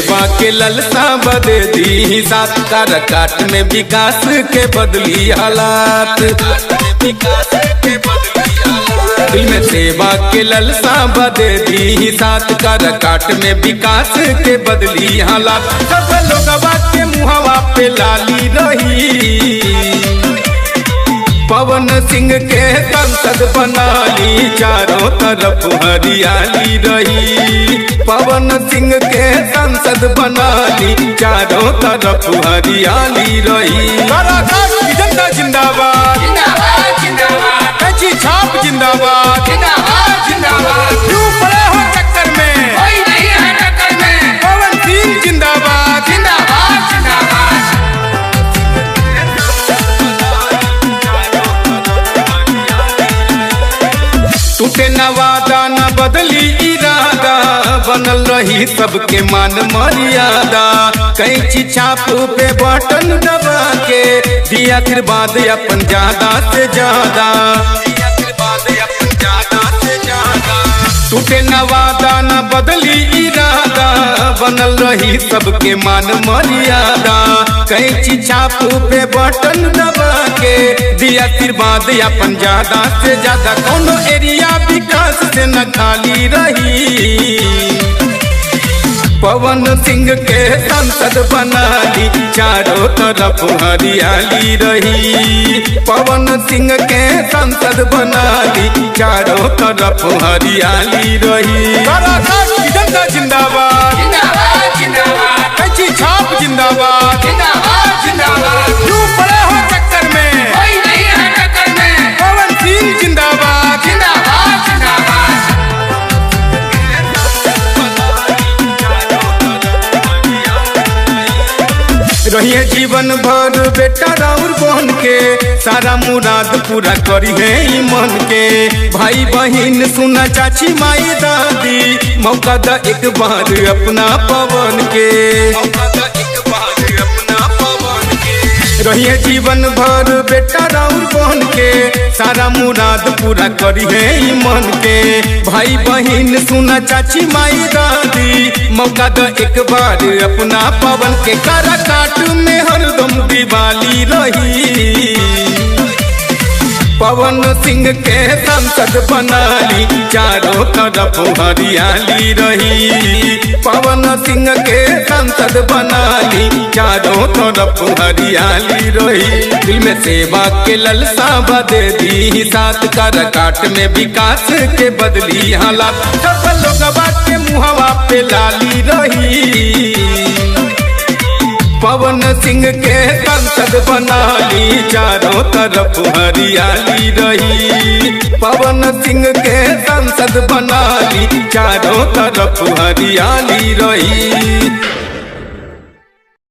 सेवा के ललसा बदे दी साथ कर काट में विकास के बदली हालात। दिल में सेवा के ललसा बदे दी साथ कर काट में विकास के बदली हालात। सब लोगवा के मुहवा पे लाली रही, पवन सिंह के संसद बना ली, चारों तरफ हरियाली रही। पवन सिंह के संसद बना ली, चारों तरफ हरियाली रही। जनता जिंदाबाद, छाप जिंदाबाद, क्यों पड़े हो चक्कर में, कोई नहीं है टक्कर में। पवन सिंह जिंदाबाद, जिंदाबाद, जिंदाबाद। टूटे न वादा न बदली इरादा, बनल रही सबके मान मर्यादा। कैंची छाप पे बटन दबा के दिया आशीर्वाद अपन ज्यादा से ज्यादा। टूटे न वादा न बदली इरादा, बनल रही सबके मान मर्यादा। कैंची छाप पे बटन दबा के दिया आशीर्वाद अपन ज्यादा से ज्यादा। कोनो एरिया विकास से न खाली रही, पवन सिंह के संसद बना ली, चारों तरफ हरियाली रही। पवन सिंह के संसद बना ली, चारों तरफ हरियाली रही। जनता जिंदाबाद, कैंची छाप जिंदाबाद, क्यों पड़े हो चक्कर में, कोई नहीं है टक्कर में। पवन सिंह जिंदाबाद, जिंदाबाद, जिंदाबाद। रहिए जीवन भर बेटा राउर बन के, सारा मुराद पूरा करी है मन के। भाई बहिन सुना चाची माई दादी, मौका दा एक बार अपना पवन के। रहिए जीवन भर बेटा राउर बन के, सारा मुराद पूरा करी है मन के। भाई बहिन सुना चाची माई दादी, मौका द एक बार अपना पवन के। कारा काट में हरदम दिवाली रही, पवन सिंह के संसद बना ली, चारों तरफ हरियाली रही। पवन सिंह के संसद बना ली, चारों तरफ हरियाली रही। दिल में सेवा के ललसा बदे दी साथ कर काट में विकास के बदली हालात। सब लोगवा के मुहवा पे लाली रही, पवन सिंह के संसद बना ली, चारों तरफ हरियाली रही। पवन सिंह के संसद बना ली, चारों तरफ हरियाली रही।